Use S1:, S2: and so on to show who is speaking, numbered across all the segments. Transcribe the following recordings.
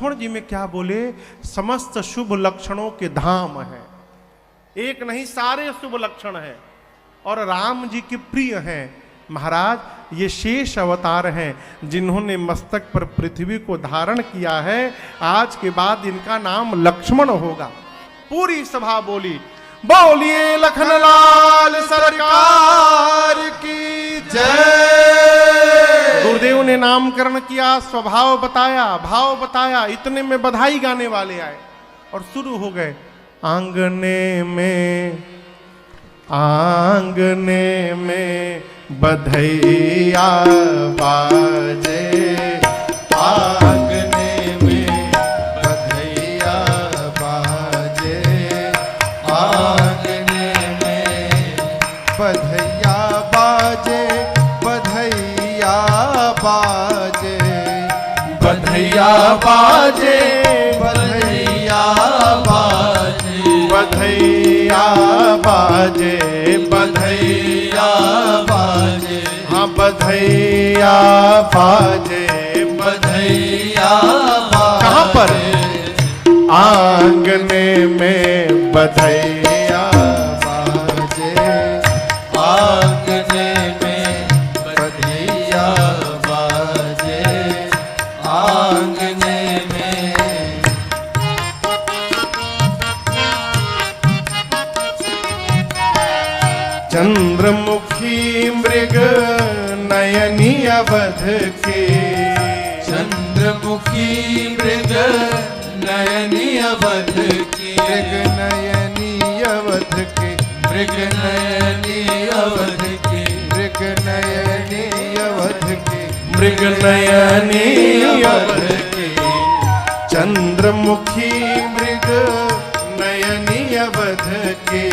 S1: लक्ष्मण जी में क्या बोले, समस्त शुभ लक्षणों के धाम है, एक नहीं सारे शुभ लक्षण है और राम जी के प्रिय हैं। महाराज ये शेष अवतार हैं जिन्होंने मस्तक पर पृथ्वी को धारण किया है, आज के बाद इनका नाम लक्ष्मण होगा। पूरी सभा बोली, बोलिए लखनलाल सरकार की जय। गुरुदेव ने नामकरण किया, स्वभाव बताया, भाव बताया, इतने में बधाई गाने वाले आए और शुरू हो गए। आंगने में बधैया बाजे, आंगने में बधैया बाजे, आंगने में बधैया बाजे, बधैया बाजे, बधैया बाजे, बधैया बाजे, बधैया बाजे, बधैया बाजे, हाँ बधैया बाजे, बधैया बाजे। कहाँ पर? आंगने में बधैया बाजे, आंगने में बधैया बाजे, आंगने में। चंद्रमुखी मृग नयनी अवध के, चंद्रमुखी मृग नयनी अवध की, मृग नयनी अवध की, मृग नयनी अवध की, मृग नयनी अवध की, मृग नयनी अवध की। चंद्रमुखी मृग नयनी अवध के,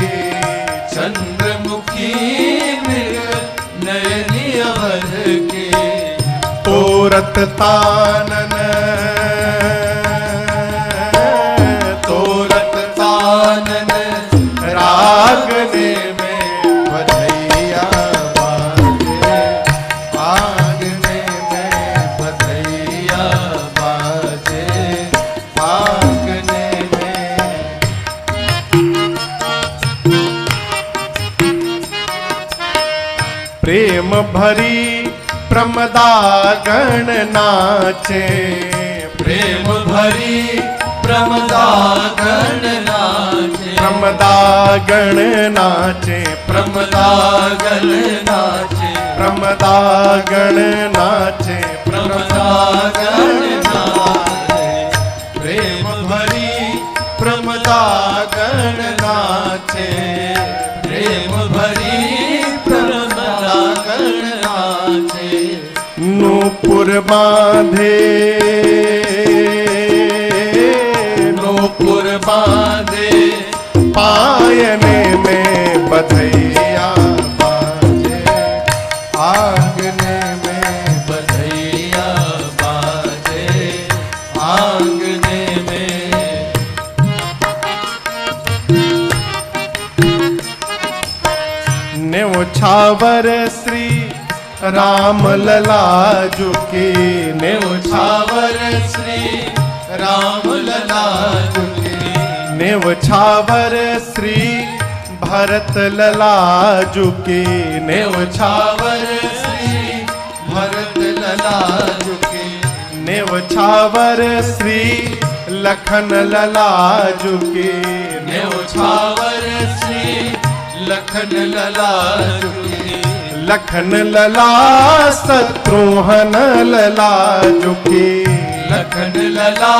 S1: चंद्रमुखी मृग नयनी अवध के। तोरत तानन, तोरत तानन रागने में बधैया बाजे, आंगने में बधैया बाजे, आंगने में। प्रेम भरी प्रमदागण नाचे, प्रेम भरी प्रमदागण नाचे, प्रमदागण नाचे, प्रमदागण नाचे, प्रमदागण नाचे, प्रमदागण नाचे। प्रेम भरी प्रमदागण नाचे, प्रेम भरी प्रमदागण नाचे। नूपुर बांधे, नूपुर बांधे पायने में बधैया बाजे, आंगने में बधैया बाजे, आंगने में। न्योछावर श्री राम लला झुके, न्योछावर श्री राम लला झुके, न्योछावर श्री भरत लला झुके, न्योछावर श्री भरत लला झुके, न्योछावर श्री लखन लला झुके, न्योछावर श्री लखन लला झुके। लखन लला शत्रुघ्न लला झुके, लखन लला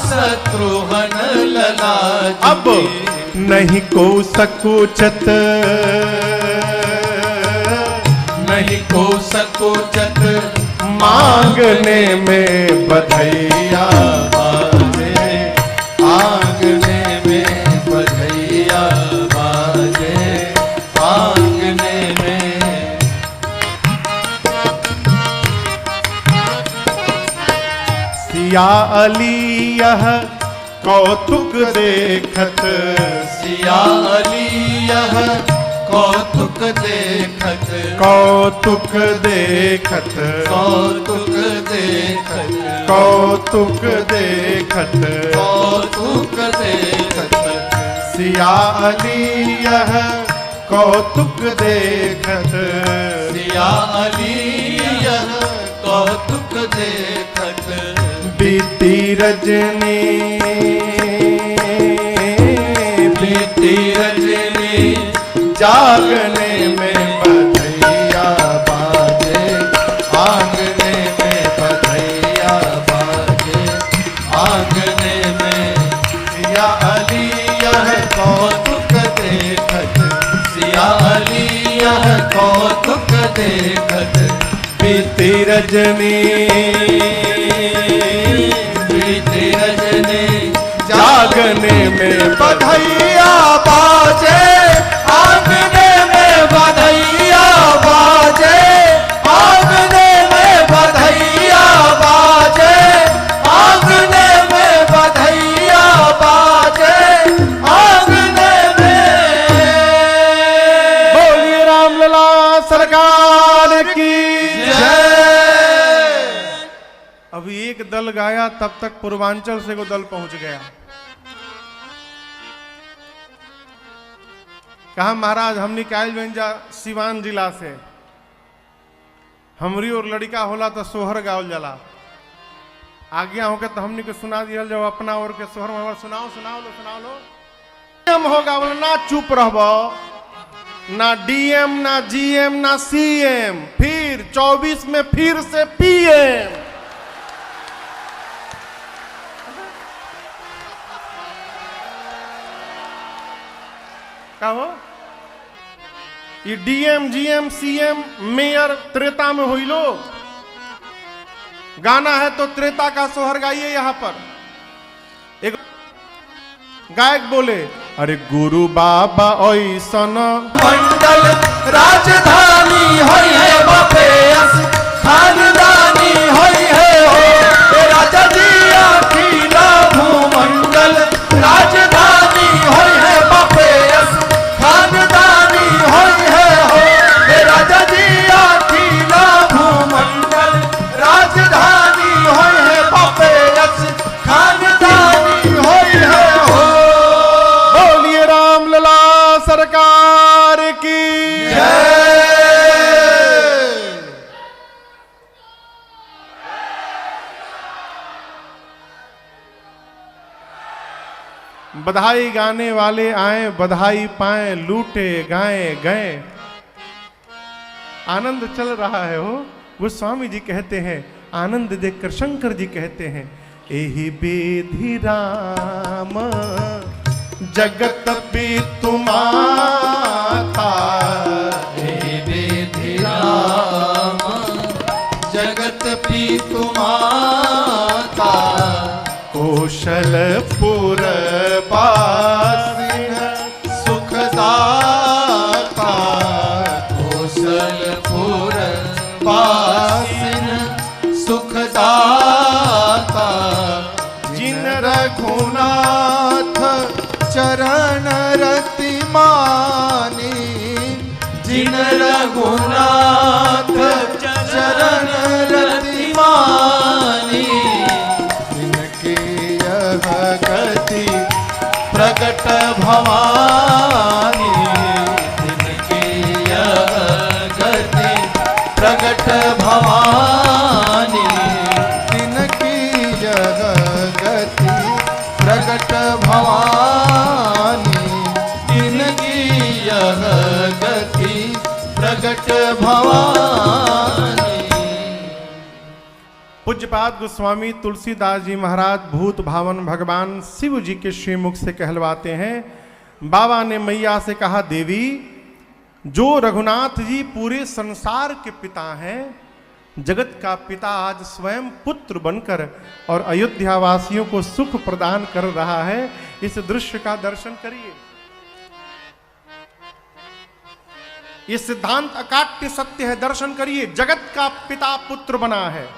S1: शत्रुघ्न लला झुके। अब नहीं को सकुचत, नहीं को सकुचत मांगने में बधैया बाजे, आंगने में बधैया बाजे, आंगने में। सिया अली यह कौतुक देखत, सिया अली यह
S2: कौतुक देखत,
S1: कौतुक देखत,
S2: कौतुक देखत,
S1: कौतुक देखत,
S2: कौतुक देखत,
S1: सिया अली यह कौतुक देखत,
S2: सिया अली यह कौतुक देखत,
S1: बीती रजनी, बीती रजनी, जागने में बधैया बाजे, आंगने में बधैया बाजे, आंगने में सिया अली यह कौतुक देखत,
S2: सिया अली यह कौतुक देखत,
S1: बीती रजनी,
S2: बीती रजनी,
S1: जागने में बधैया बाजे,
S2: आंगने में बधैया बाजे, आंगने में बधैया बाजे, आंगने में बधैया बाजे, आंगने में।
S1: बोलिए रामलला सरकार की
S2: जय।
S1: अभी एक दल गाया, तब तक पूर्वांचल से वो दल पहुंच गया। कहा महाराज हमने कायल व्यंजा सिवान जिला से, हमरी और लड़का होला तो सोहर गावल जाला, आज्ञा होकर तो हमने को सुना दिया जब अपना और के सोहर में सुनाओ सुनाओ लो सुनाओ लो। डीएम होगा बोले ना चुप रहबो, ना डीएम ना जीएम ना सीएम, फिर 24 में फिर से पीएम। क्या हो ये DM GM CM mayor Treta में हुई लोग, गाना है तो त्रेता का सोहर गाइए। यहां पर एक गायक बोले, अरे गुरु बाबा ओइसन
S2: मंडल राजधानी होई है बपेस, खानदानी होई है हो राजा जी अखिला भूमंडल, राजधानी होई है बपेस, खानदानी होई है हो राजा जी अखिला भूमंडल, राजधानी होई है बपेस, खानदानी होई है हो।
S1: बोलिए रामलला सरकार की
S2: जय।
S1: बधाई गाने वाले आए बधाई पाए, लूटे गाए गए। आनंद चल रहा है हो। वो स्वामी जी कहते हैं, आनंद देखकर शंकर जी कहते हैं, एहि बेधि राम जगत पितु माता,
S2: हे विधि राम जगत पितु माता,
S1: कौशलपुर पासिन
S2: सुखदाता, कौशलपुर पासिन सुखदाता,
S1: जिन रघुनाथ
S2: चरण रति मानी, जिन रघुनाथ चरण रति मानी,
S1: जिनके यह
S2: गति प्रकट भवानी, जिनकी यह गति प्रकट भवानी, जिनकी यह गति प्रकट भवानी, जिनकी यह गति प्रकट भवानी।
S1: पूज्यपाद गोस्वामी तुलसीदास जी महाराज भूत भावन भगवान शिव जी के श्रीमुख से कहलवाते हैं, बाबा ने मैया से कहा, देवी जो रघुनाथ जी पूरे संसार के पिता हैं, जगत का पिता आज स्वयं पुत्र बनकर और अयोध्या वासियों को सुख प्रदान कर रहा है, इस दृश्य का दर्शन करिए। ये सिद्धांत अकाट्य सत्य है, दर्शन करिए। जगत का पिता पुत्र बना है।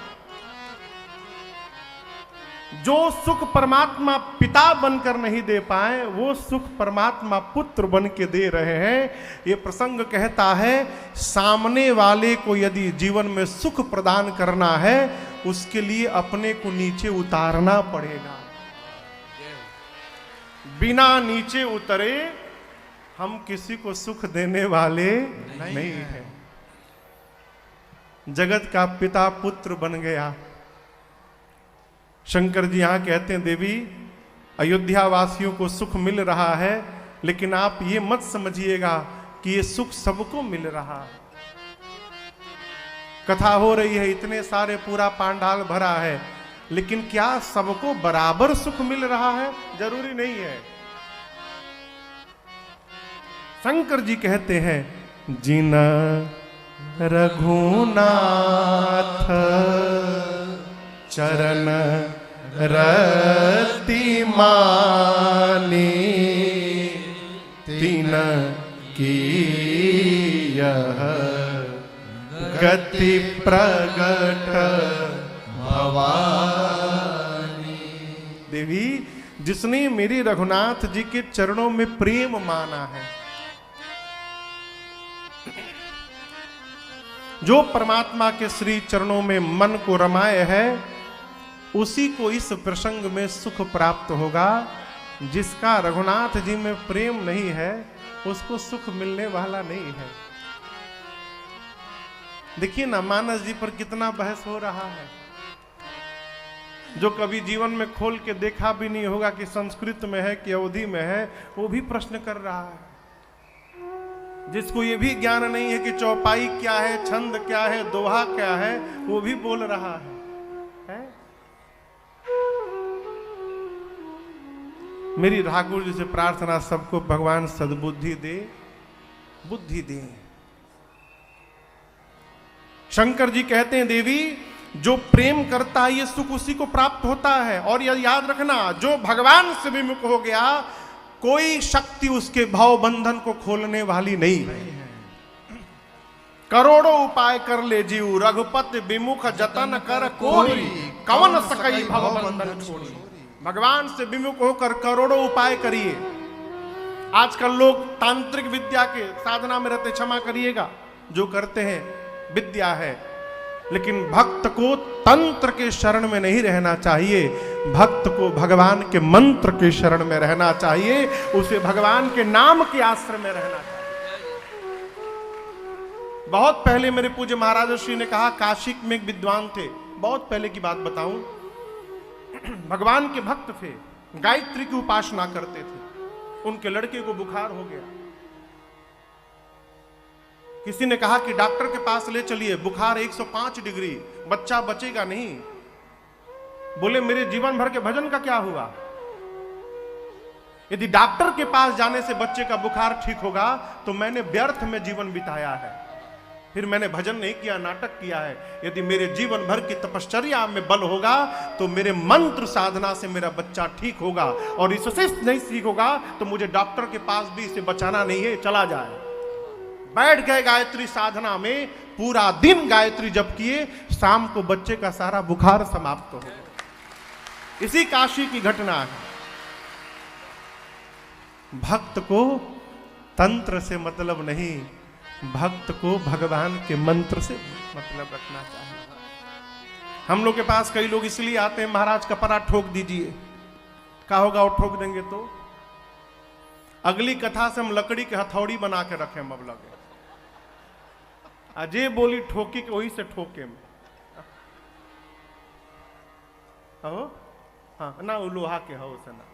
S1: जो सुख परमात्मा पिता बनकर नहीं दे पाए, वो सुख परमात्मा पुत्र बन के दे रहे हैं। ये प्रसंग कहता है, सामने वाले को यदि जीवन में सुख प्रदान करना है, उसके लिए अपने को नीचे उतारना पड़ेगा। बिना नीचे उतरे हम किसी को सुख देने वाले नहीं हैं। जगत का पिता पुत्र बन गया। शंकर जी यहां कहते हैं, देवी अयोध्या वासियों को सुख मिल रहा है, लेकिन आप ये मत समझिएगा कि ये सुख सबको मिल रहा है। कथा हो रही है, इतने सारे पूरा पांडाल भरा है, लेकिन क्या सबको बराबर सुख मिल रहा है? जरूरी नहीं है। शंकर जी कहते हैं, जिन रघुनाथ चरण रति मानी, तीन की यह गति प्रगट भवानी। देवी, जिसने मेरे रघुनाथ जी के चरणों में प्रेम माना है, जो परमात्मा के श्री चरणों में मन को रमाए है, उसी को इस प्रसंग में सुख प्राप्त होगा। जिसका रघुनाथ जी में प्रेम नहीं है, उसको सुख मिलने वाला नहीं है। देखिए ना, मानस जी पर कितना बहस हो रहा है। जो कभी जीवन में खोल के देखा भी नहीं होगा कि संस्कृत में है कि अवधि में है, वो भी प्रश्न कर रहा है। जिसको ये भी ज्ञान नहीं है कि चौपाई क्या है, छंद क्या है, दोहा क्या है, वो भी बोल रहा है। मेरी ठाकुर जी से प्रार्थना, सबको भगवान सद्बुद्धि दे, बुद्धि दे। शंकर जी कहते हैं, देवी जो प्रेम करता है, ये सुख उसी को प्राप्त होता है। और याद रखना, जो भगवान से विमुख हो गया, कोई शक्ति उसके भाव बंधन को खोलने वाली नहीं है। करोड़ों उपाय कर ले जीव, रघुपति विमुख जतन कर कोई, कवन सकई भव बंधन छोड़ी। भगवान से विमुख होकर करोड़ों उपाय करिए। आजकल लोग तांत्रिक विद्या के साधना में रहते, क्षमा करिएगा, जो करते हैं विद्या है, लेकिन भक्त को तंत्र के शरण में नहीं रहना चाहिए। भक्त को भगवान के मंत्र के शरण में रहना चाहिए, उसे भगवान के नाम के आश्रय में रहना चाहिए। बहुत पहले मेरे पूज्य महाराज श्री ने कहा, काशी में एक विद्वान थे, बहुत पहले की बात बताऊं, भगवान के भक्त थे, गायत्री की उपासना करते थे। उनके लड़के को बुखार हो गया। किसी ने कहा कि डॉक्टर के पास ले चलिए, बुखार 105 डिग्री, बच्चा बचेगा नहीं। बोले, मेरे जीवन भर के भजन का क्या हुआ? यदि डॉक्टर के पास जाने से बच्चे का बुखार ठीक होगा, तो मैंने व्यर्थ में जीवन बिताया है। फिर मैंने भजन नहीं किया, नाटक किया है। यदि मेरे जीवन भर की तपश्चर्या में बल होगा, तो मेरे मंत्र साधना से मेरा बच्चा ठीक होगा, और इससे नहीं ठीक होगा तो मुझे डॉक्टर के पास भी इसे बचाना नहीं है, चला जाए। बैठ गए गायत्री साधना में, पूरा दिन गायत्री जप किए, शाम को बच्चे का सारा बुखार समाप्त हो गया। इसी काशी की घटना है। भक्त को तंत्र से मतलब नहीं, भक्त को भगवान के मंत्र से मतलब रखना चाहिए। हम लोग के पास कई लोग इसलिए आते हैं, महाराज कपड़ा ठोक दीजिए। क्या होगा वो ठोक देंगे तो? अगली कथा से हम लकड़ी के हथौड़ी बना के रखे, हम अब लगे अजय बोली ठोकी के वही से ठोके हो। हाँ ना, वो लोहा के हो से ना।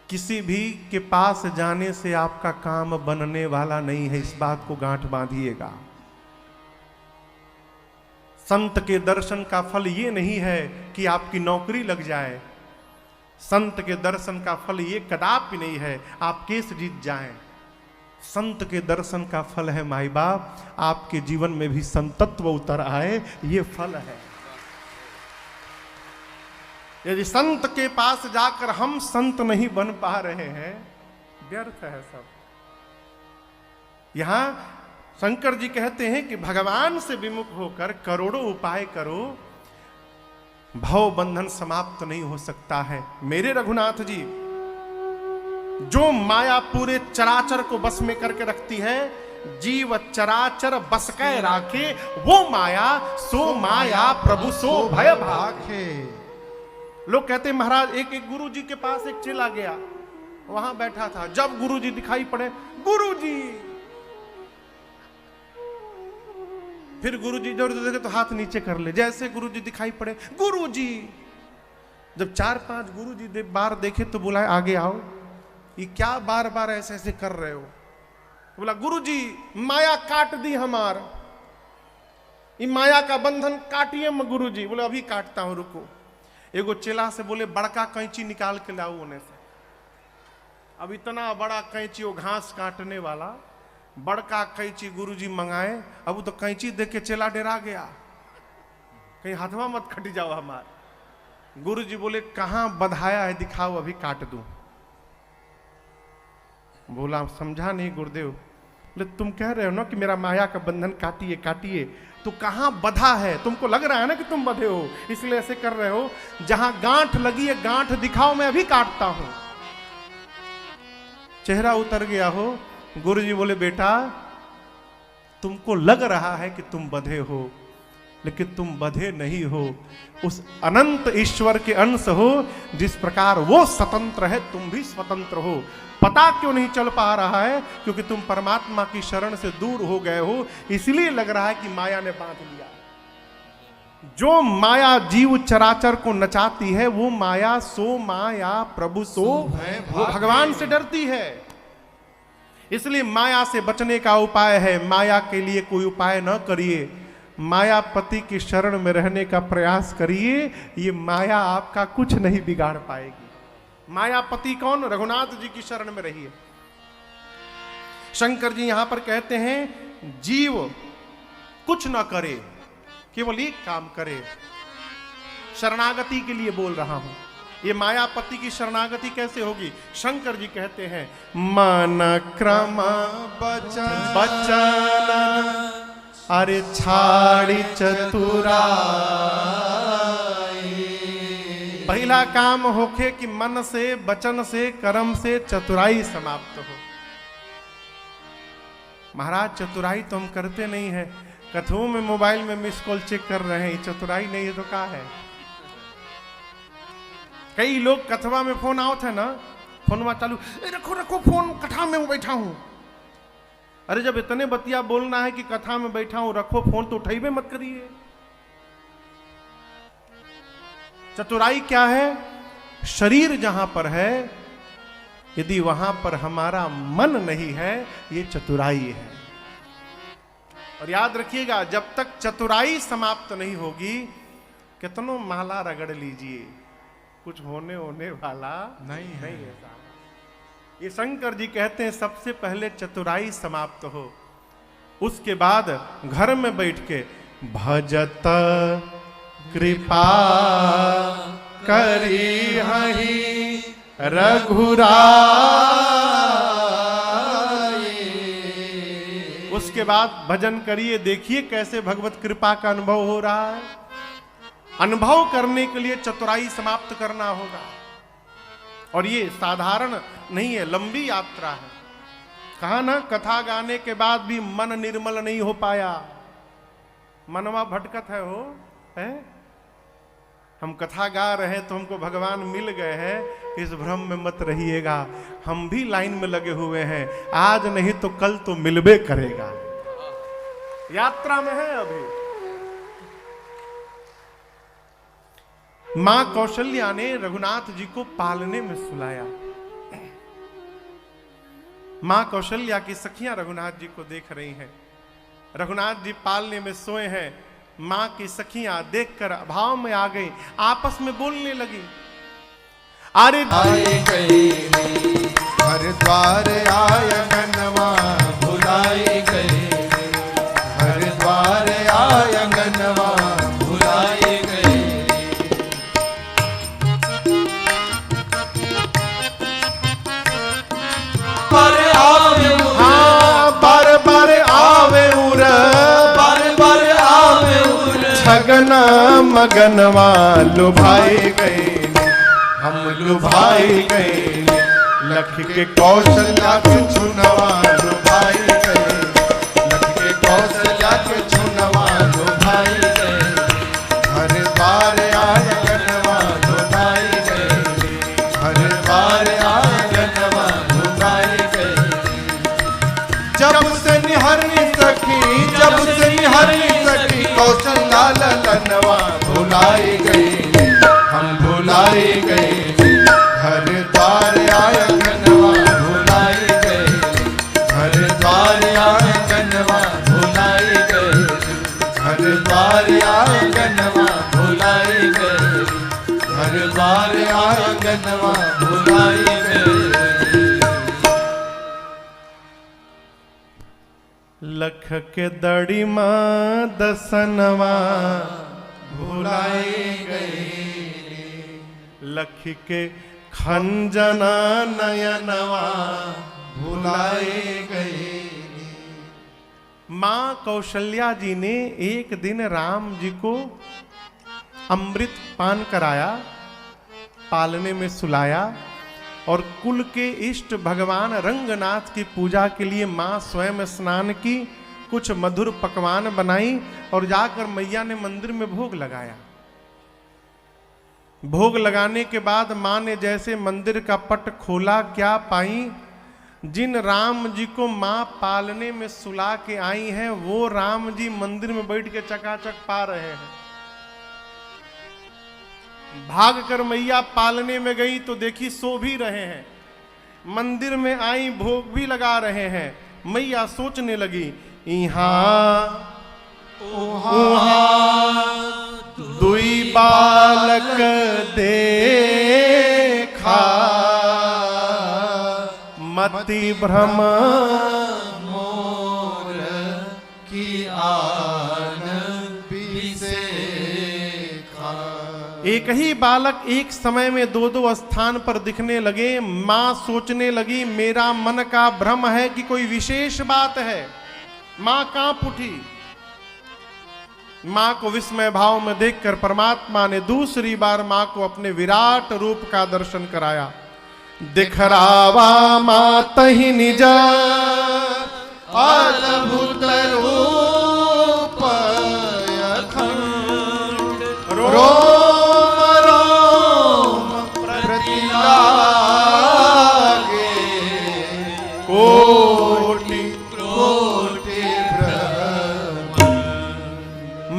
S1: किसी भी के पास जाने से आपका काम बनने वाला नहीं है, इस बात को गांठ बांधिएगा। संत के दर्शन का फल ये नहीं है कि आपकी नौकरी लग जाए। संत के दर्शन का फल ये कदापि नहीं है आप केस जीत जाएं। संत के दर्शन का फल है माई बाप, आपके जीवन में भी संतत्व उतर आए, ये फल है। यदि संत के पास जाकर हम संत नहीं बन पा रहे हैं, व्यर्थ है सब। यहां शंकर जी कहते हैं कि भगवान से विमुख होकर करोड़ों उपाय करो, भव बंधन समाप्त नहीं हो सकता है। मेरे रघुनाथ जी, जो माया पूरे चराचर को बस में करके रखती है, जीव चराचर बस कै राखे, वो माया सो माया प्रभु सो भय भाखे। लोग कहते हैं महाराज, एक गुरु जी के पास एक चेला गया, वहां बैठा था, जब गुरु जी दिखाई पड़े, गुरु जी, फिर गुरु जी जोर देखे तो हाथ नीचे कर ले, जैसे गुरु जी दिखाई पड़े, गुरु जी। जब 4-5 गुरु जी बार देखे तो बोला, आगे आओ, ये क्या बार बार ऐसे ऐसे कर रहे हो? बोला, गुरु जी माया काट दी हमार, ये माया का बंधन काटिए गुरु जी। बोले, अभी काटता हूं, रुको। एगो चेला से बोले, बड़का कैंची निकाल के लाओ होने से। अब इतना बड़ा कैंची, वो घास काटने वाला बड़का कैंची गुरुजी मंगाए। अब वो तो कैंची देख के चेला डरा गया, कहीं हाथवा मत खटी जाओ हमार। गुरुजी बोले, कहां बधाया है, दिखाओ, अभी काट दूं। बोला, समझा नहीं गुरुदेव। बोले, तुम कह रहे हो ना कि मेरा माया का बंधन काटिए काटिए, तो कहां बधा है? तुमको लग रहा है ना कि तुम बधे हो, इसलिए ऐसे कर रहे हो। जहां गांठ लगी है, गांठ दिखाओ, मैं अभी काटता हूं। चेहरा उतर गया हो। गुरुजी बोले, बेटा तुमको लग रहा है कि तुम बधे हो, लेकिन तुम बधे नहीं हो, उस अनंत ईश्वर के अंश हो। जिस प्रकार वो स्वतंत्र है, तुम भी स्वतंत्र हो। पता क्यों नहीं चल पा रहा है? क्योंकि तुम परमात्मा की शरण से दूर हो गए हो, इसलिए लग रहा है कि माया ने बांध लिया। जो माया जीव चराचर को नचाती है, वो माया सो माया प्रभु सो, वो भगवान से डरती है। इसलिए माया से बचने का उपाय है, माया के लिए कोई उपाय न करिए, मायापति की शरण में रहने का प्रयास करिए। ये माया आपका कुछ नहीं बिगाड़ पाएगी। मायापति कौन? रघुनाथ जी की शरण में रहिए। शंकर जी यहां पर कहते हैं, जीव कुछ न करे, केवल एक काम करे। शरणागति के लिए बोल रहा हूं। ये मायापति की शरणागति कैसे होगी? शंकर जी कहते हैं, मन क्रम बचन अरे छाड़ी चतुराई। पहला काम होके कि मन से, वचन से, कर्म से चतुराई समाप्त हो। महाराज चतुराई तो हम करते नहीं है, कथों में मोबाइल में मिस कॉल चेक कर रहे हैं, चतुराई नहीं है तो क्या है? कई लोग कथवा में फोन आओ थे ना, फोनवा चालू, रखो रखो फोन, कथा में बैठा हूं। अरे जब इतने बतिया बोलना है कि कथा में बैठा हूं, रखो फोन, तो उठाइबे मत करिए। चतुराई क्या है? शरीर जहां पर है, यदि वहां पर हमारा मन नहीं है, ये चतुराई है। और याद रखिएगा, जब तक चतुराई समाप्त नहीं होगी, कितनों माला रगड़ लीजिए, कुछ होने वाला नहीं है। ये शंकर जी कहते हैं, सबसे पहले चतुराई समाप्त हो, उसके बाद घर में बैठ के भजत कृपा करी हहि रघुराई। उसके बाद भजन करिए, देखिए कैसे भगवत कृपा का अनुभव हो रहा है। अनुभव करने के लिए चतुराई समाप्त करना होगा, और ये साधारण नहीं है, लंबी यात्रा है। कहा ना, कथा गाने के बाद भी मन निर्मल नहीं हो पाया, मनवा भटकत है हो है? हम कथा गा रहे हैं तो हमको भगवान मिल गए हैं, इस भ्रम में मत रहिएगा। हम भी लाइन में लगे हुए हैं, आज नहीं तो कल तो मिलबे करेगा। यात्रा में है अभी। मां कौशल्या ने रघुनाथ जी को पालने में सुलाया। मां कौशल्या की सखियां रघुनाथ जी को देख रही हैं। रघुनाथ जी पालने में सोए हैं। मां की सखियां देखकर भाव में आ गई, आपस में बोलने लगी, अरे
S2: हर द्वार आयंगनवा भुलाई गई, हर द्वार आयंगनवा भुलाई गई। पर आवे
S1: हाँ, बार बार आवे उर,
S2: बार बार आवे उर,
S1: छगन मगन मगनवा लुभाए गए, हम लुभाए गए। लख के कौशल्या के चुनवा लुभाए गए, लख के कौशल्या के चुनवा लुभाए गए। हर बार आंगनवा लुभाए गए, हर बार आंगनवा लुभाए गए। जब से निहरनी सखी, जब से निहरनी सखी कौशल्या ललनवा भुलाए गए, हम भुलाए गए। हर द्वार आंगनवा भुलाए गए, हर द्वार आंगनवा भुलाए गए, हर द्वार आंगनवा भुलाए गए, हर द्वार आंगनवा भुलाए गए। लख के दड़ी माँ दसनवा भुलाए गए, लख के खंजना नयनवा भुलाए गए। मां कौशल्या जी ने एक दिन राम जी को अमृत पान कराया, पालने में सुलाया और कुल के इष्ट भगवान रंगनाथ की पूजा के लिए मां स्वयं स्नान की, कुछ मधुर पकवान बनाई और जाकर मैया ने मंदिर में भोग लगाया। भोग लगाने के बाद मां ने जैसे मंदिर का पट खोला, क्या पाई? जिन राम जी को मां पालने में सुला के आई हैं वो राम जी मंदिर में बैठ के चकाचक पा रहे हैं। भागकर मैया पालने में गई तो देखी सो भी रहे हैं, मंदिर में आई भोग भी लगा रहे हैं। मैया सोचने लगी, यहाँ दुई बालक देखा, मति भ्रम
S2: मोर की आन बिसेखा।
S1: एक ही बालक एक समय में दो दो स्थान पर दिखने लगे। मां सोचने लगी मेरा मन का भ्रम है कि कोई विशेष बात है। मां कांप उठी। मां को विस्मय भाव में देखकर परमात्मा ने दूसरी बार मां को अपने विराट रूप का दर्शन कराया। दिखरावा मातहि निज
S2: अद्भुत रूप अखंड, रोम रोम प्रतिलागे, कोटि कोटि ब्रह्मांड।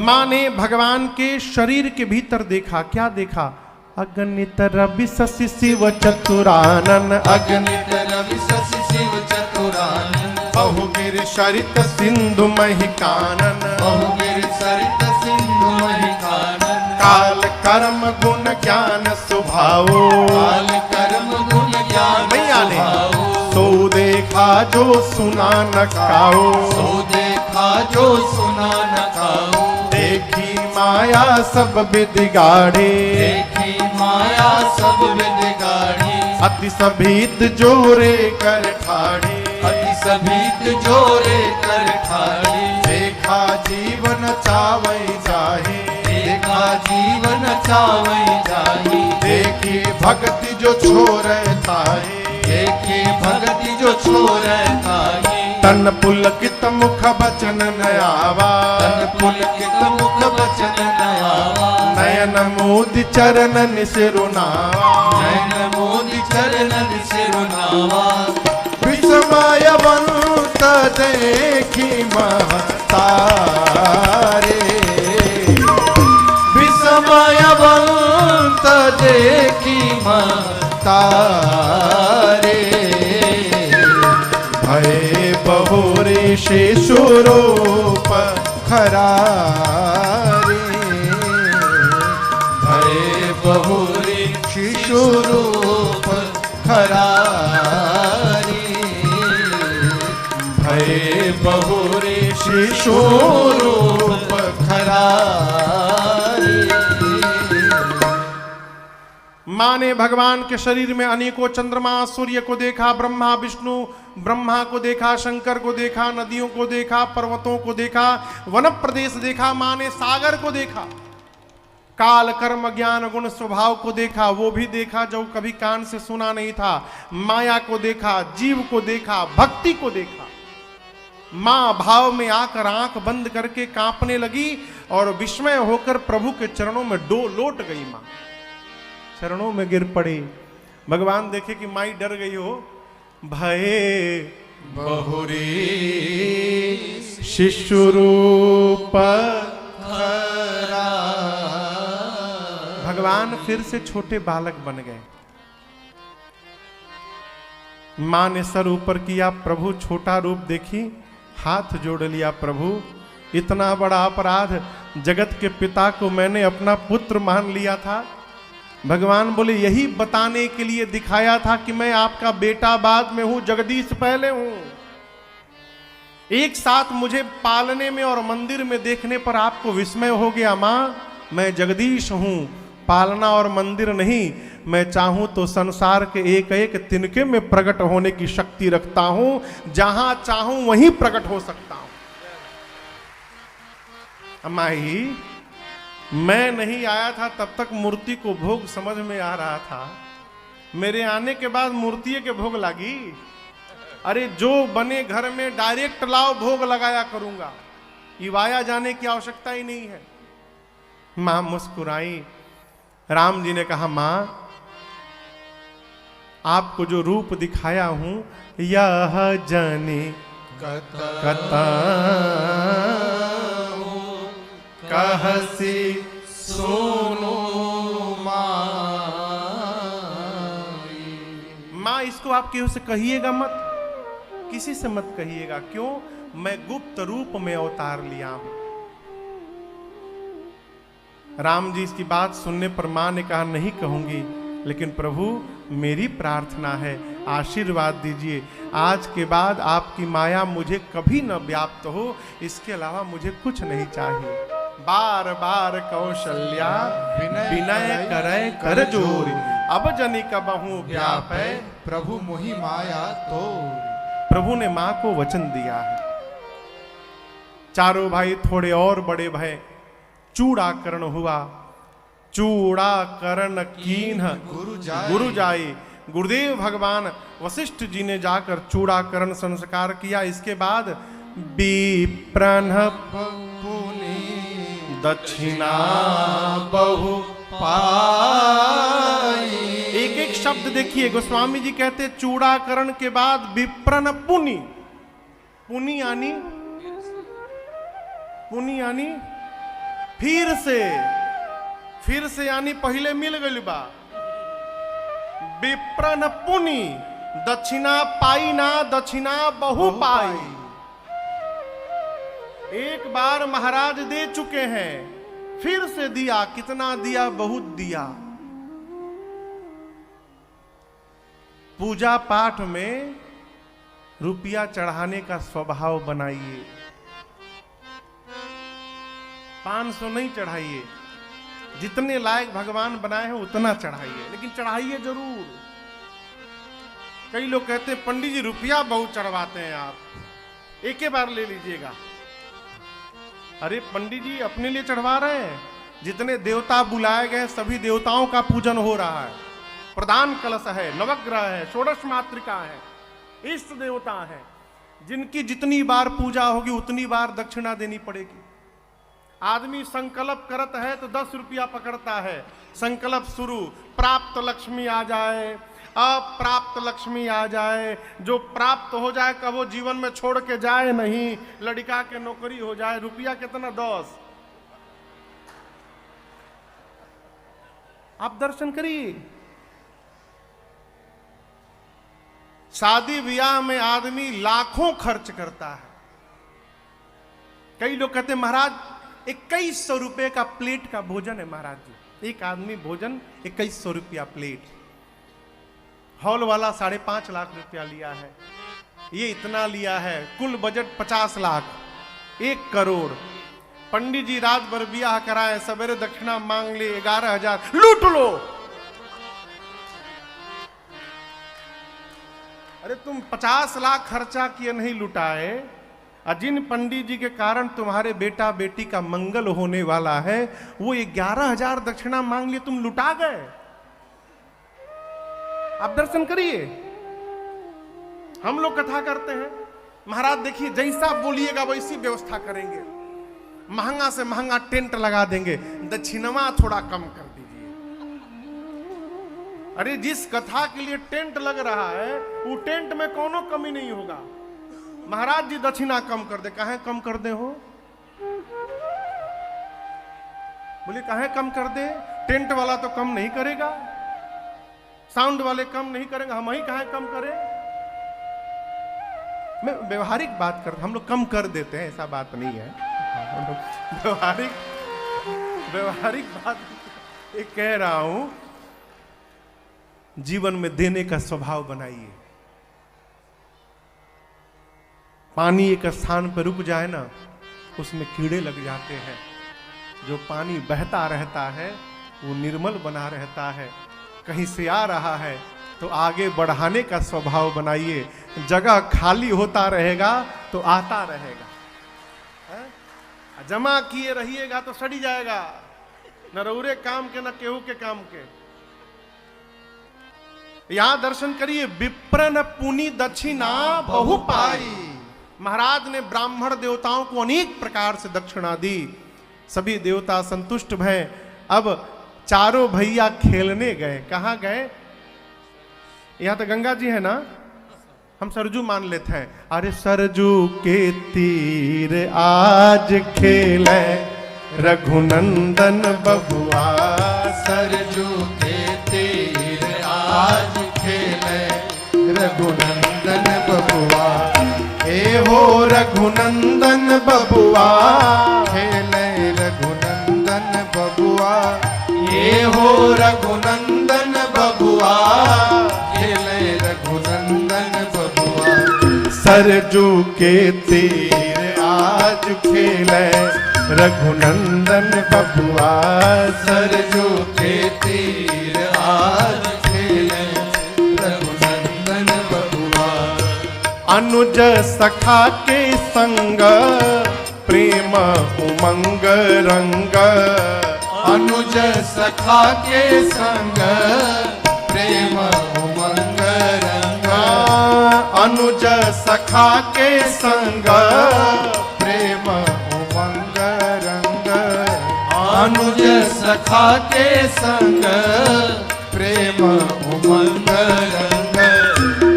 S1: मां ने भगवान के शरीर के भीतर देखा। क्या देखा? अगणित रवि शशि शिव चतुरानन,
S2: अगणित रवि शशि शिव चतुरानन,
S1: बहुगिर सरित सिंधु महिकानन,
S2: बहुगिर सरित सिंधु महिकानन।
S1: काल कर्म गुण ज्ञान सुभाओ,
S2: काल कर्म गुण ज्ञान
S1: मैया ने
S2: सुभाओ।
S1: सो देखा जो सुना न काओ,
S2: सो देखा जो सुना न काओ।
S1: देखी माया सब विधि गाढ़े,
S2: देखी माया सब विधि गाढ़ी।
S1: अति सभीत जोरे कर ठाढ़े,
S2: अति सभीत जोरे कर ठाढ़ी।
S1: देखा जीवन चावई जाहे,
S2: देखा जीवन चावई जाही।
S1: देखी भक्ति जो छोरे ताहे,
S2: देखी भक्ति जो छोरे ताही।
S1: तन पुलकित मुख बचन नयावा,
S2: तन पुलकित मुख बचन नयावा।
S1: नयन मोदि चरणन सिरुनावा,
S2: नयन मोदि चरणन सिरुनावा।
S1: विस्मयवंत देखी महतारे,
S2: विस्मयवंत देखी महतारे।
S1: भय बहुरे शेषु रूप खरारे,
S2: भय बहुरे शिशु रूप खरारी।
S1: भय बहुरे शिशु रूप
S2: खरारी।
S1: मां ने भगवान के शरीर में अनेकों चंद्रमा सूर्य को देखा, ब्रह्मा विष्णु ब्रह्मा को देखा, शंकर को देखा, नदियों को देखा, पर्वतों को देखा, वन प्रदेश देखा। मां ने सागर को देखा। काल कर्म ज्ञान गुण स्वभाव को देखा, वो भी देखा जो कभी कान से सुना नहीं था। माया को देखा, जीव को देखा, भक्ति को देखा। मां भाव में आकर आंख बंद करके कांपने लगी और विस्मय होकर प्रभु के चरणों में लौट गई। मां चरणों में गिर पड़ी। भगवान देखे कि माई डर गई हो। भये
S2: बहुरी
S1: शिशु रूप
S2: खरा।
S1: भगवान फिर से छोटे बालक बन गए। मां ने सर ऊपर किया, प्रभु छोटा रूप देखी, हाथ जोड़ लिया। प्रभु इतना बड़ा अपराध, जगत के पिता को मैंने अपना पुत्र मान लिया था। भगवान बोले यही बताने के लिए दिखाया था कि मैं आपका बेटा बाद में हूं, जगदीश पहले हूं। एक साथ मुझे पालने में और मंदिर में देखने पर आपको विस्मय हो गया। मां मैं जगदीश हूं, पालना और मंदिर नहीं। मैं चाहूं तो संसार के एक एक तिनके में प्रकट होने की शक्ति रखता हूं, जहां चाहूं वहीं प्रकट हो सकता हूं। माही मैं नहीं आया था तब तक मूर्ति को भोग समझ में आ रहा था। मेरे आने के बाद मूर्ति के भोग लगी। अरे जो बने घर में डायरेक्ट लाओ, भोग लगाया करूंगा, इवाया जाने की आवश्यकता ही नहीं है। मां मुस्कुराई। राम जी ने कहा मां आपको जो रूप दिखाया हूं यह जाने कता कहसी
S2: सोनो
S1: मां इसको आप केहू से कहिएगा मत, किसी से मत कहिएगा। क्यों? मैं गुप्त रूप में अवतार लिया हूं। राम जी इसकी बात सुनने पर मां ने कहा नहीं कहूंगी, लेकिन प्रभु मेरी प्रार्थना है, आशीर्वाद दीजिए। आज के बाद आपकी माया मुझे कभी न व्याप्त हो, इसके अलावा मुझे कुछ नहीं चाहिए। बार बार कौशल्या विनय करे कर जोरी, अब जनी का बहु व्याप है
S2: प्रभु मोहि माया तो।
S1: प्रभु ने मां को वचन दिया है। चारों भाई थोड़े और बड़े भय। चूड़ाकरण हुआ। चूड़ाकरण कीन्ह गुरु जाए। गुरुदेव भगवान वशिष्ठ जी ने जाकर चूड़ाकरण संस्कार किया। इसके बाद विप्रन दक्षिणा बहु पाई। एक एक शब्द देखिए, गोस्वामी जी कहते चूड़ाकरण के बाद विप्रन पुनि। पुनि यानी फिर से यानी पहले मिल गई बा। विप्रन पुनि दक्षिणा पाई ना, दक्षिणा बहु पाई। एक बार महाराज दे चुके हैं, फिर से दिया। कितना दिया? बहुत दिया। पूजा पाठ में रुपया चढ़ाने का स्वभाव बनाइए। 500 नहीं चढ़ाइए, जितने लायक भगवान बनाए हैं उतना चढ़ाइए, लेकिन चढ़ाइए जरूर। कई लोग कहते हैं पंडित जी रुपया बहुत चढ़वाते हैं, आप एक ही बार ले लीजिएगा। अरे पंडित जी अपने लिए चढ़वा रहे हैं। जितने देवता बुलाए गए सभी देवताओं का पूजन हो रहा है। प्रधान कलश है, नवग्रह है, षोडश मातृका है, इष्ट देवता है। जिनकी जितनी बार पूजा होगी उतनी बार दक्षिणा देनी पड़ेगी। आदमी संकल्प करता है तो 10 रुपया पकड़ता है। संकल्प शुरू, प्राप्त लक्ष्मी आ जाए, अप्राप्त लक्ष्मी आ जाए। जो प्राप्त हो जाए कब वो जीवन में छोड़ के जाए नहीं। लड़का के नौकरी हो जाए, रुपया कितना? 10। आप दर्शन करिए। शादी ब्याह में आदमी लाखों खर्च करता है। कई लोग कहते हैं महाराज 2100 रुपए का प्लेट का भोजन है। महाराज जी एक आदमी भोजन 2100 रुपया प्लेट। हॉल वाला 5.5 लाख रुपया लिया है, ये इतना लिया है। कुल बजट 50 लाख, 1 करोड़। पंडित जी रात भर ब्याह कराए, सवेरे दक्षिणा मांग ले 11,000, लूट लो। अरे तुम 50 लाख खर्चा किए नहीं लुटाए, और जिन पंडित जी के कारण तुम्हारे बेटा बेटी का मंगल होने वाला है, वो 11,000 दक्षिणा मांग लिए, तुम लुटा गए। आप दर्शन करिए। हम लोग कथा करते हैं, महाराज देखिए जैसा बोलिएगा वैसी व्यवस्था करेंगे, महंगा से महंगा टेंट लगा देंगे, दक्षिणवा थोड़ा कम कर दीजिए। अरे जिस कथा के लिए टेंट लग रहा है, वो टेंट में कोनो कमी नहीं होगा। महाराज जी दक्षिणा कम कर दे, काहे कम कर दे हो? बोले काहे कम कर दे? टेंट वाला तो कम नहीं करेगा, साउंड वाले कम नहीं करेंगे, हम ही काहे कम करें? मैं व्यवहारिक बात करता, हम लोग कम कर देते हैं, ऐसा बात नहीं है। व्यवहारिक बात ये कह रहा हूं, जीवन में देने का स्वभाव बनाइए। पानी एक स्थान पर रुक जाए ना, उसमें कीड़े लग जाते हैं। जो पानी बहता रहता है वो निर्मल बना रहता है। कहीं से आ रहा है तो आगे बढ़ाने का स्वभाव बनाइए। जगह खाली होता रहेगा तो आता रहेगा, जमा किए रहिएगा तो सड़ी जाएगा। न रौरे काम के न केहू के काम के। यहां दर्शन करिए, विप्रन पुनि दक्षिणा बहु पाई। महाराज ने ब्राह्मण देवताओं को अनेक प्रकार से दक्षिणा दी, सभी देवता संतुष्ट भय। अब चारों भैया खेलने गए। कहां गए? यहां तो गंगा जी है ना, हम सरजू मान लेते हैं। अरे सरजू के तीर आज खेले रघुनंदन बबुआ,
S2: सरजू के तीर आज खेले रघुनंदन बबुआ।
S1: ए हो रघुनंदन बबुआ,
S2: खेले रघुनंदन बबुआ।
S1: ए हो रघुनंदन बबुआ,
S2: खेले रघुनंदन बबुआ।
S1: सरजू के तीर आज खेले रघुनंदन बबुआ,
S2: सरजू के तीर आज खेले रघुनंदन बबुआ।
S1: अनुज सखा के संग प्रेम उमंग रंग,
S2: अनुज सखा के संग प्रेम उमंग रंग।
S1: अनुज सखा के संग
S2: प्रेम उमंग रंग। अनुज सखा के संग प्रेम उमंग रंग।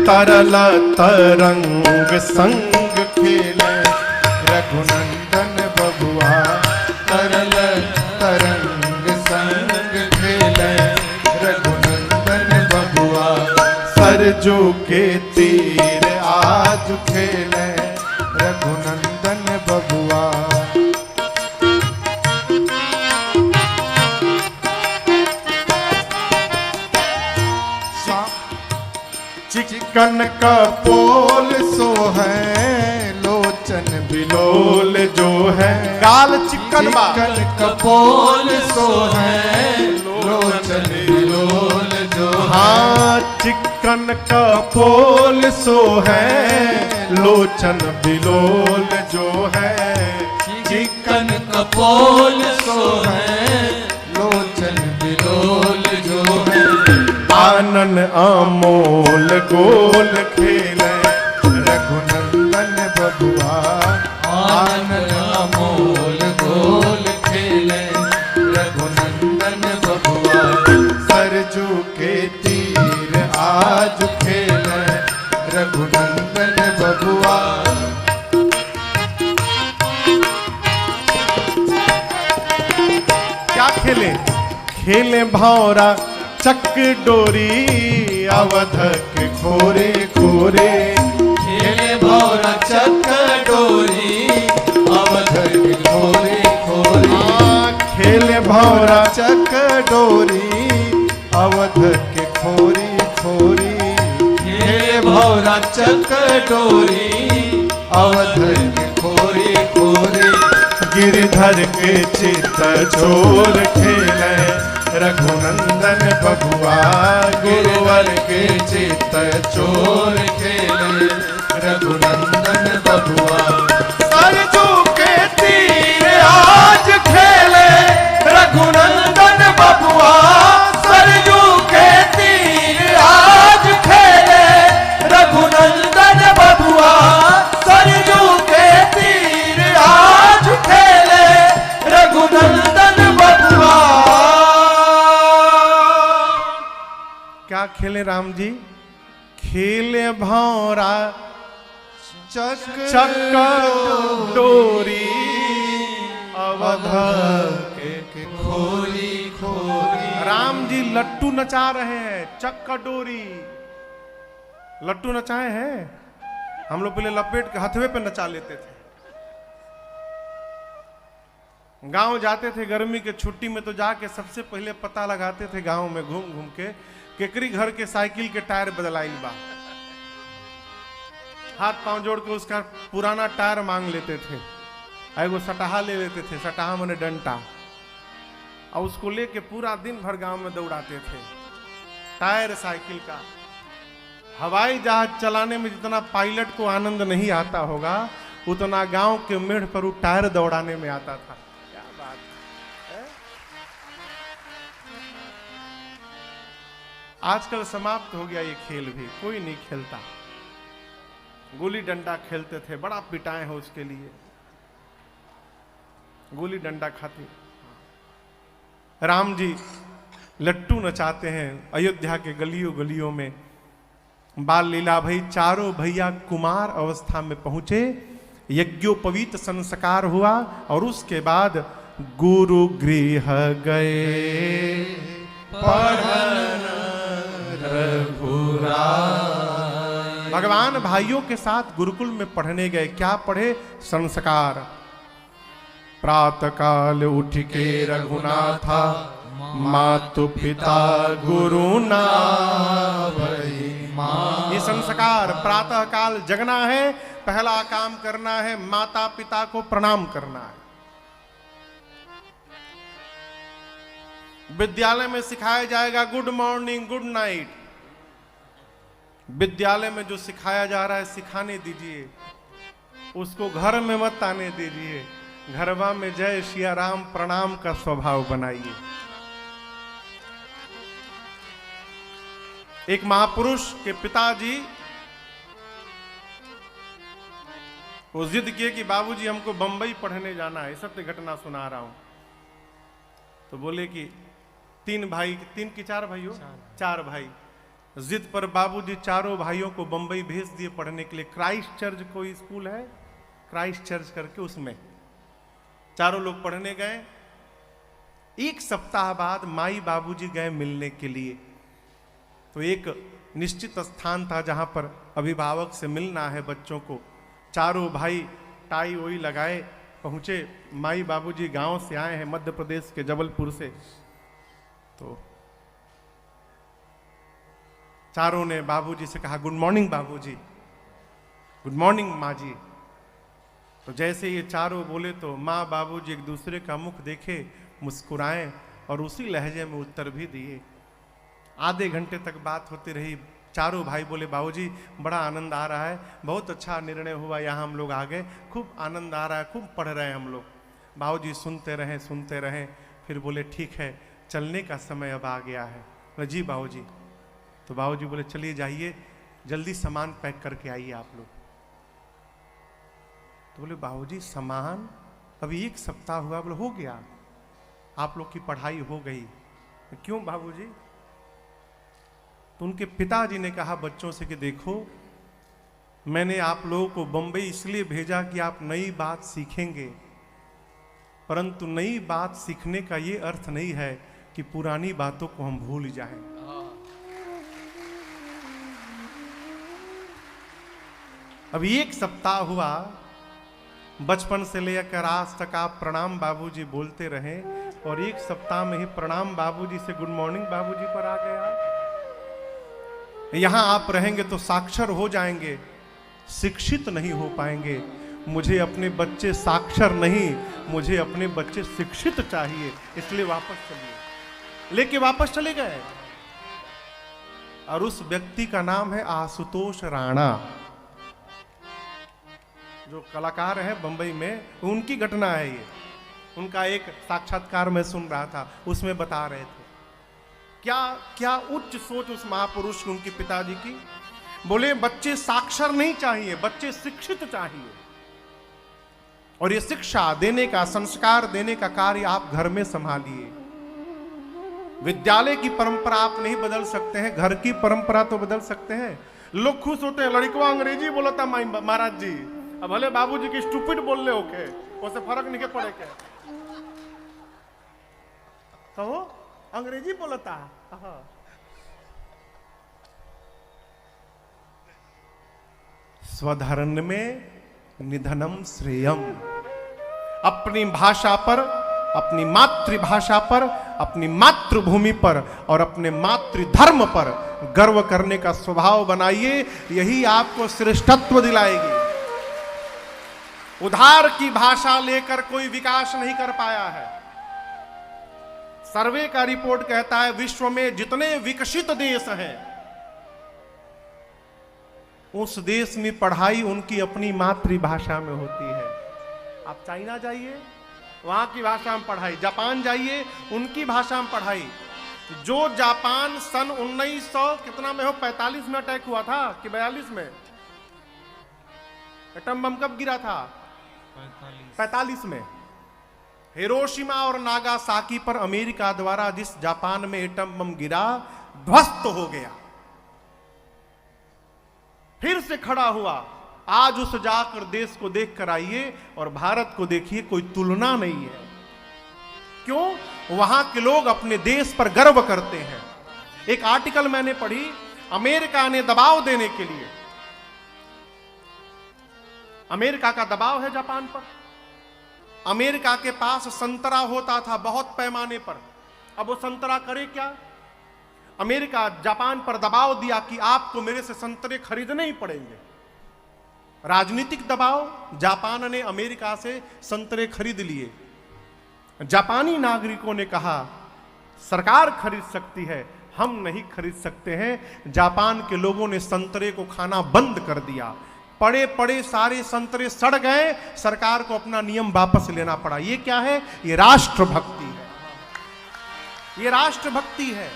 S1: तरल तरंग संग
S2: खेले रघुनंदन बबुआ। तरल तरंग संग खेले रघुनंदन बबुआ।
S1: सरजू के तीर आज
S2: खेले रघुनंदन बबुआ।
S1: चिकन का पोल सो है,
S2: लोचन
S1: बिलोल जो है। गाल चिकन बा,
S2: चिकन कपोल सो है, लोचन बिलोल जो है।
S1: हाँ चिकन का पोल सो है, लोचन बिलोल जो है।
S2: चिकन कपोल सो है, लोचन बिलोल जो है।
S1: आनन अमोल गोल खेले
S2: रघुनंदन बबुआ। आनन अमोल गोल खेले रघुनंदन बबुआ।
S1: सरजू के तीर
S2: आज खेले रघुनंदन बबुआ।
S1: क्या खेले? खेले भौरा चक डोरी, अवध के खोरे खोरे।
S2: खेले भौरा चक डोरी, अवध के खोरे खोरे।
S1: खेले भौरा
S2: चक डोरी, अवध के खोरी खोरी। खेले भौरा चक डोरी, अवध के खोरी खोरी।
S1: गिरधर के चित चोर खेले रघुनंदन बबुआ।
S2: गुरुवर के चित चोर खेले रघुनंदन बबुआ
S1: सरजू के तीर
S2: आज खेले रघुनंदन बबुआ सरजू के तीर आज खेले रघुनंदन बबुआ सरजू के तीर आज खेले रघुनंदन बबुआ।
S1: क्या खेले राम जी? खेले भौरा चक्कर डोरी अवध
S2: के खोली खोली।
S1: राम जी लट्टू नचा रहे हैं, चक्कर डोरी। लट्टू नचाए हैं हम लोग, पहले लपेट के हथवे पे नचा लेते थे। गांव जाते थे गर्मी के छुट्टी में तो जाके सबसे पहले पता लगाते थे गांव में घूम घूम के केकरी घर के साइकिल के टायर बदलाइल बा। हाथ पांव जोड़ के उसका पुराना टायर मांग लेते थे, एगो सटाहा ले लेते थे, सटाहा माने डंटा, और उसको लेके पूरा दिन भर गांव में दौड़ाते थे। टायर साइकिल का। हवाई जहाज चलाने में जितना पायलट को आनंद नहीं आता होगा उतना गांव के मेढ़ पर वो टायर दौड़ाने में आता था। क्या बात है? आजकल समाप्त हो गया ये खेल भी, कोई नहीं खेलता। गोली डंडा खेलते थे, बड़ा पिटाए हो उसके लिए, गोली डंडा खाते। राम जी लट्टू नचाते हैं अयोध्या के गलियों गलियों में। बाल लीला भई चारों भैया कुमार अवस्था में पहुंचे, यज्ञोपवीत संस्कार हुआ और उसके बाद गुरु गृह गए पढ़न रघुराई। भगवान भाइयों के साथ गुरुकुल में पढ़ने गए। क्या पढ़े? संस्कार। प्रातः काल उठ के रघुनाथा मातु पिता गुरु ना भई। ये संस्कार। प्रातः काल जगना है, पहला काम करना है माता पिता को प्रणाम करना है। विद्यालय में सिखाया जाएगा गुड मॉर्निंग गुड नाइट। विद्यालय में जो सिखाया जा रहा है सिखाने दीजिए, उसको घर में मत आने दीजिए। घरवा में जय सिया राम प्रणाम का स्वभाव बनाइए। एक महापुरुष के पिताजी वो जिद किए कि बाबूजी हमको बंबई पढ़ने जाना है, सत्य घटना सुना रहा हूं। तो बोले कि तीन भाई, तीन की चार भाई हो, चार भाई। जिद पर बाबूजी चारों भाइयों को बंबई भेज दिए पढ़ने के लिए। क्राइस्ट चर्च कोई स्कूल है, क्राइस्ट चर्च करके, उसमें चारों लोग पढ़ने गए। एक सप्ताह बाद माई बाबूजी गए मिलने के लिए। तो एक निश्चित स्थान था जहां पर अभिभावक से मिलना है बच्चों को। चारों भाई टाई वोई लगाए पहुंचे। माई बाबूजी गांव से आए हैं, मध्य प्रदेश के जबलपुर से। तो चारों ने बाबूजी से कहा गुड मॉर्निंग बाबूजी, गुड मॉर्निंग माँ जी। तो जैसे ये चारों बोले तो माँ बाबूजी एक दूसरे का मुख देखे, मुस्कुराए और उसी लहजे में उत्तर भी दिए। आधे घंटे तक बात होती रही। चारों भाई बोले बाबूजी बड़ा आनंद आ रहा है, बहुत अच्छा निर्णय हुआ, यहाँ हम लोग आ गए, खूब आनंद आ रहा है, खूब पढ़ रहे हैं हम लोग। बाबूजी सुनते रहें। फिर बोले ठीक है चलने का समय अब आ गया है। बोले जी बाबूजी। तो बाबूजी बोले चलिए जाइए, जल्दी सामान पैक करके आइए आप लोग। तो बोले बाबूजी सामान अभी एक सप्ताह हुआ। बोले हो गया, आप लोग की पढ़ाई हो गई। क्यों बाबूजी? तो उनके पिताजी ने कहा बच्चों से कि देखो मैंने आप लोगों को बंबई इसलिए भेजा कि आप नई बात सीखेंगे, परंतु नई बात सीखने का ये अर्थ नहीं है कि पुरानी बातों को हम भूल जाएं। अभी एक सप्ताह हुआ, बचपन से लेकर आज तक आप प्रणाम बाबूजी बोलते रहे और एक सप्ताह में ही प्रणाम बाबूजी से गुड मॉर्निंग बाबूजी पर आ गया। यहां आप रहेंगे तो साक्षर हो जाएंगे, शिक्षित नहीं हो पाएंगे। मुझे अपने बच्चे साक्षर नहीं, मुझे अपने बच्चे शिक्षित चाहिए, इसलिए वापस चलिए। लेके वापस चले गए और उस व्यक्ति का नाम है आशुतोष राणा। जो कलाकार हैं बंबई में, उनकी घटना है ये। उनका एक साक्षात्कार में सुन रहा था, उसमें बता रहे थे क्या क्या उच्च सोच उस महापुरुष की, उनके पिताजी की। बोले बच्चे साक्षर नहीं चाहिए, बच्चे शिक्षित चाहिए। और ये शिक्षा देने का, संस्कार देने का कार्य आप घर में संभालिए। विद्यालय की परंपरा आप नहीं बदल सकते हैं, घर की परंपरा तो बदल सकते हैं। लोग खुश होते हैं, लड़कवा अंग्रेजी बोलता महाराज जी, अब भले बाबूजी की स्टूपिड बोल रहे होके, उससे फर्क नहीं पड़े के, कहो अंग्रेजी बोलता है। स्वधर्म में निधनम श्रेयम। अपनी भाषा पर, अपनी मातृभाषा पर, अपनी मातृभूमि पर और अपने मातृधर्म पर गर्व करने का स्वभाव बनाइए, यही आपको श्रेष्ठत्व दिलाएगी। उधार की भाषा लेकर कोई विकास नहीं कर पाया है। सर्वे का रिपोर्ट कहता है विश्व में जितने विकसित देश हैं, उस देश में पढ़ाई उनकी अपनी मातृभाषा में होती है। आप चाइना जाइए, वहां की भाषा में पढ़ाई, जापान जाइए, उनकी भाषा में पढ़ाई। जो जापान सन 1900 कितना में हो, 45 में अटैक हुआ था कि 42 में एटम बम कब गिरा था? 45 में। हिरोशिमा और नागासाकी पर अमेरिका द्वारा जिस जापान में एटम बम गिरा, ध्वस्त हो गया, फिर से खड़ा हुआ। आज उस जाकर देश को देख कर आइए और भारत को देखिए, कोई तुलना नहीं है। क्यों? वहां के लोग अपने देश पर गर्व करते हैं। एक आर्टिकल मैंने पढ़ी, अमेरिका ने दबाव देने के लिए, अमेरिका का दबाव है जापान पर। अमेरिका के पास संतरा होता था बहुत पैमाने पर, अब वो संतरा करे क्या? अमेरिका जापान पर दबाव दिया कि आपको मेरे से संतरे खरीदने ही पड़ेंगे। राजनीतिक दबाव, जापान ने अमेरिका से संतरे खरीद लिए। जापानी नागरिकों ने कहा सरकार खरीद सकती है, हम नहीं खरीद सकते हैं। जापान के लोगों ने संतरे को खाना बंद कर दिया। पड़े पड़े सारे संतरे सड़ गए, सरकार को अपना नियम वापस लेना पड़ा। ये क्या है? ये राष्ट्रभक्ति है, ये राष्ट्रभक्ति है।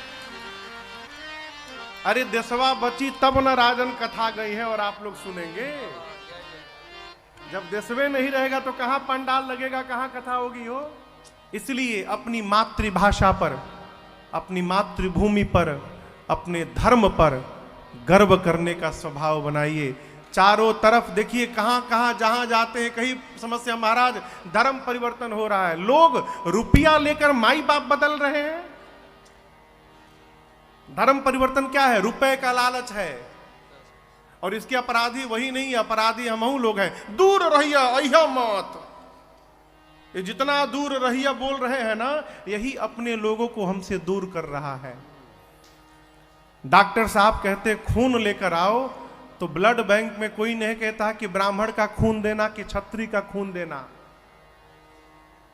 S1: अरे देशवा बची तब न राजन कथा गई है, और आप लोग सुनेंगे। जब देशवे नहीं रहेगा तो कहां पंडाल लगेगा, कहां कथा होगी हो। इसलिए अपनी मातृभाषा पर, अपनी मातृभूमि पर, अपने धर्म पर गर्व करने का स्वभाव बनाइए। चारों तरफ देखिए, कहां कहां जहां जाते हैं कहीं समस्या। महाराज धर्म परिवर्तन हो रहा है, लोग रुपया लेकर माई बाप बदल रहे हैं। धर्म परिवर्तन क्या है? रुपए का लालच है। और इसके अपराधी वही नहीं, अपराधी हम लोग हैं। दूर रहिया अहिया मत, ये जितना दूर रहिया बोल रहे हैं ना, यही अपने लोगों को हमसे दूर कर रहा है। डॉक्टर साहब कहते खून लेकर आओ, तो ब्लड बैंक में कोई नहीं कहता कि ब्राह्मण का खून देना कि क्षत्रिय का खून देना।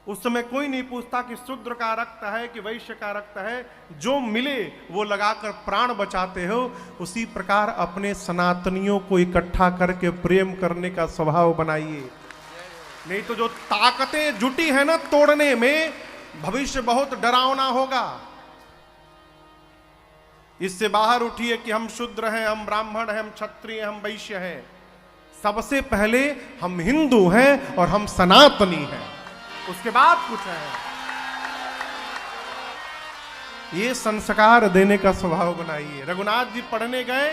S1: उस समय कोई नहीं पूछता कि शूद्र का रक्त है कि वैश्य का रक्त है। जो मिले वो लगाकर प्राण बचाते हो। उसी प्रकार अपने सनातनियों को इकट्ठा करके प्रेम करने का स्वभाव बनाइए। नहीं तो जो ताकतें जुटी है ना तोड़ने में, भविष्य बहुत डरावना होगा। इससे बाहर उठिए कि हम शूद्र हैं, हम ब्राह्मण हैं, हम क्षत्रिय हैं, हम वैश्य हैं। सबसे पहले हम हिंदू हैं और हम सनातनी हैं, उसके बाद कुछ है। ये संस्कार देने का स्वभाव बनाइए। रघुनाथ जी पढ़ने गए,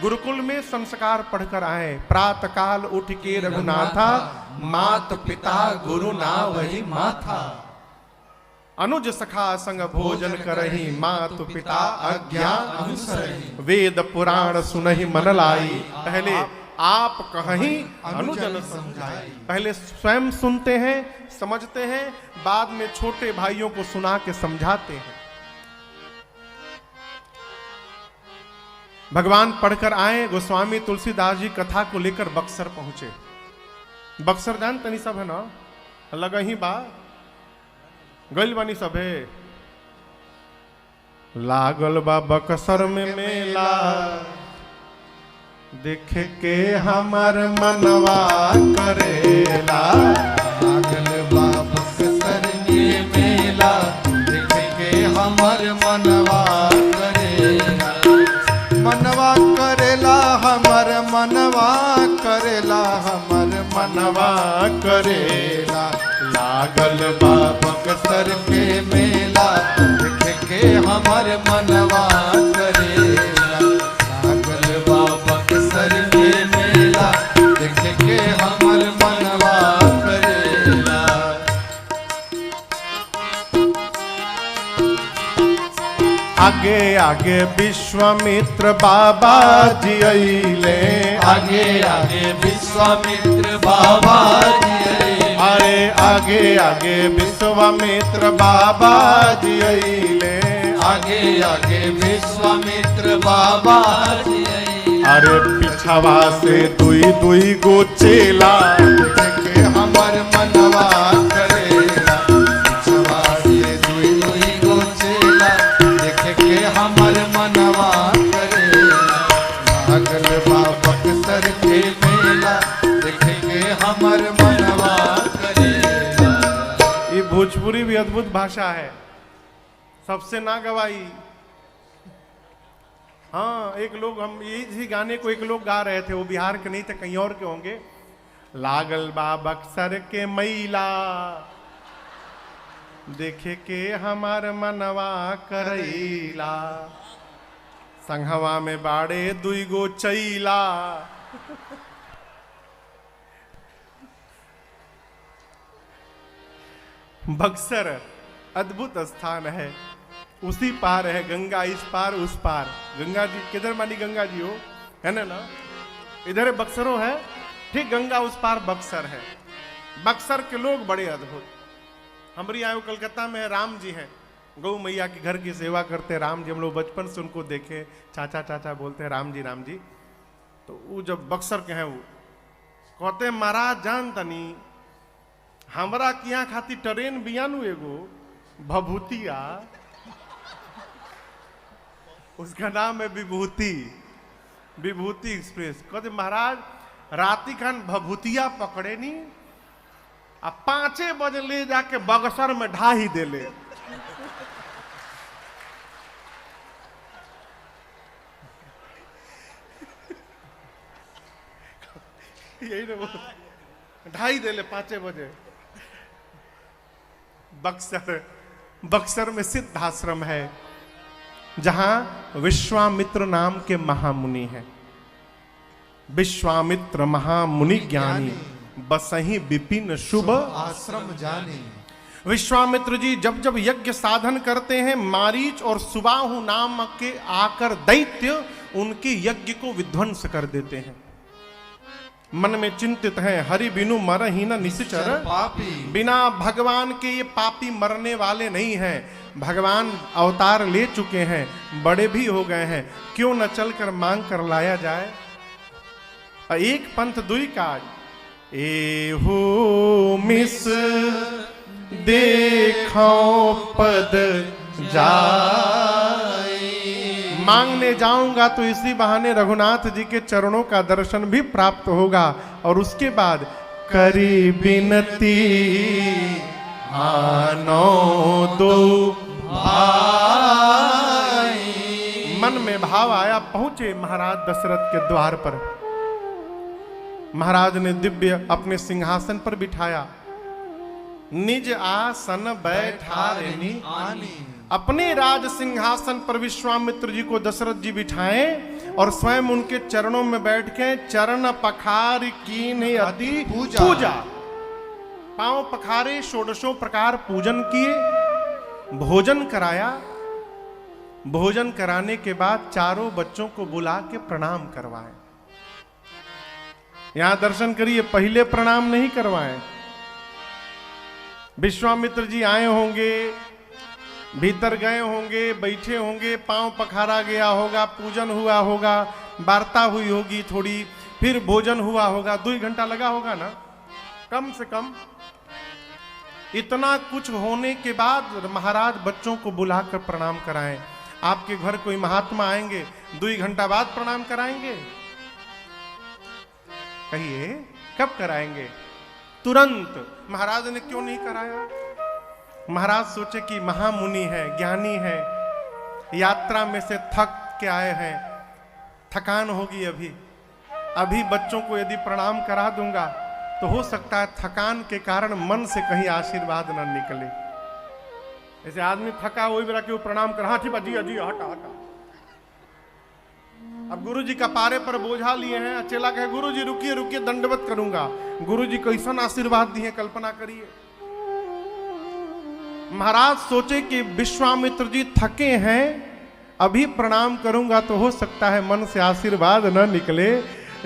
S1: गुरुकुल में संस्कार पढ़कर आए। प्रातः काल उठ के रघुनाथा,
S2: मात पिता गुरु ना वही माथा।
S1: अनुज सखा संग भोजन करही, मातु पिता आज्ञा
S2: अनुसरही।
S1: वेद पुराण सुनहि मन लाई, पहले आप कहीं अनुजन समझाई। पहले स्वयं सुनते हैं, समझते हैं, बाद में छोटे भाइयों को सुना के समझाते हैं। भगवान पढ़कर आए, गोस्वामी तुलसीदास जी कथा को लेकर बक्सर पहुंचे। बक्सर जानते नहीं सब है ना, लगा ही बा गइल बनी सभे। लागल बा बक्सर में मेला, देख के हमर मनवा करेला,
S2: लागल बा बक्सर के मेला, देख के हमर मनवा करेला। मनवा करेला हमर मनवा करेला, हमर मनवा करेला। लागल बा बक्सर के मेला, देख के हमर मनवा करेला। लागल बा बक्सर के मेला, देख के हमर मनवा करेला।
S1: आगे आगे विश्वामित्र बाबा जी अइले,
S2: आगे आगे विश्वामित्र बाबा जी अइले।
S1: अरे आगे आगे विश्वामित्र बाबा जी अइले,
S2: आगे आगे विश्वामित्र बाबा जी अइले।
S1: अरे पिछवा से दुई दुई गो चेला,
S2: देख के हमर मनवा करेला। पिछवा से दुई दुई गो चेला, देख के हमर मनवा करेला। लागल बा बक्सर के मेला, देख के हमर मनवा करेला।
S1: ये भोजपुरी भी अद्भुत भाषा है, सबसे ना गवाई। हाँ, एक लोग, हम इसी गाने को एक लोग गा रहे थे, वो बिहार के नहीं थे, कहीं और के होंगे। लागल बा बक्सर के मैला, देखे के हमार मनवा करैला, संघवा में बाड़े दुई गो चैला। बक्सर अद्भुत स्थान है, उसी पार है गंगा, इस पार उस पार। गंगा जी किधर मानी गंगा जी हो, है ना, इधर बक्सरो है, ठीक गंगा उस पार बक्सर है। बक्सर के लोग बड़े अद्भुत। हमारी आयो कलकत्ता में राम जी हैं, गौ मैया के घर की सेवा करते राम जी। हम लोग बचपन से उनको देखे, चाचा चाचा बोलते हैं राम जी राम जी। तो वो जब बक्सर के हैं, वो कहते महाराज जान तनी हमरा के यहाँ खाती ट्रेन बियानु एगो भभूतिया, उसका नाम है विभूति, विभूति एक्सप्रेस। कहते महाराज राती खान भभूतिया पकड़े नी, अब 5 बजे ले जाके बक्सर में ढा ही दे ले। यही ना, वो ढाई दे ले 5 बजे। बक्सर में सिद्ध आश्रम है, जहां विश्वामित्र नाम के महामुनि हैं। विश्वामित्र महामुनि ज्ञानी, बसही विपिन शुभ
S2: आश्रम जाने।
S1: विश्वामित्र जी जब जब यज्ञ साधन करते हैं, मारीच और सुबाहु नाम के आकर दैत्य उनके यज्ञ को विध्वंस कर देते हैं। मन में चिंतित हैं, हरि बिनु मरहि न निश्चर
S2: पापी।
S1: बिना भगवान के ये पापी मरने वाले नहीं हैं। भगवान अवतार ले चुके हैं, बड़े भी हो गए हैं, क्यों न चलकर मांग कर लाया जाए। एक पंथ दुई काज, एहो मिस देखो पद जाए। मांगने जाऊंगा तो इसी बहाने रघुनाथ जी के चरणों का दर्शन भी प्राप्त होगा, और उसके बाद करी बिनती आनो दो भाई। मन में भाव आया, पहुंचे महाराज दशरथ के द्वार पर। महाराज ने दिव्य अपने सिंहासन पर बिठाया, निज आसन बैठारेनी
S2: आनी।
S1: अपने राज सिंहासन पर विश्वामित्र जी को दशरथ जी बिठाएं और स्वयं उनके चरणों में बैठ के चरण पखार कीन अति पूजा। पांव पखारे, षोडशों प्रकार पूजन किए, भोजन कराया। भोजन कराने के बाद चारों बच्चों को बुला के प्रणाम करवाए। यहां दर्शन करिए, पहले प्रणाम नहीं करवाए। विश्वामित्र जी आए होंगे, भीतर गए होंगे, बैठे होंगे, पांव पखारा गया होगा, पूजन हुआ होगा, वार्ता हुई होगी थोड़ी, फिर भोजन हुआ होगा, 2 घंटा लगा होगा ना कम से कम। इतना कुछ होने के बाद महाराज बच्चों को बुलाकर प्रणाम कराएं। आपके घर कोई महात्मा आएंगे, 2 घंटा बाद प्रणाम कराएंगे? कहिए कब कराएंगे? तुरंत। महाराज ने क्यों नहीं कराया? महाराज सोचे कि महामुनि है, ज्ञानी है, यात्रा में से थक के आए हैं, थकान होगी अभी बच्चों को यदि प्रणाम करा दूंगा तो हो सकता है थकान के कारण मन से कहीं आशीर्वाद न निकले। ऐसे आदमी थका वही बेरा कि वो प्रणाम कर, हाँ ठीक है जी अजी हटा हटा। अब गुरु जी का पारे पर बोझा लिए हैं, चेला कहे गुरु जी रुकिए रुकिए दंडवत करूंगा। गुरु जी कैसा आशीर्वाद दिए कल्पना करिए। महाराज सोचे कि विश्वामित्र जी थके हैं, अभी प्रणाम करूंगा तो हो सकता है मन से आशीर्वाद न निकले।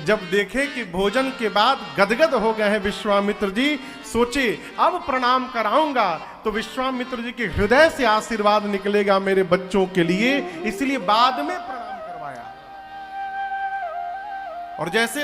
S1: जब देखे कि भोजन के बाद गदगद हो गए हैं विश्वामित्र जी, सोचे अब प्रणाम कराऊंगा तो विश्वामित्र जी के हृदय से आशीर्वाद निकलेगा मेरे बच्चों के लिए, इसलिए बाद में प्रणाम करवाया। और जैसे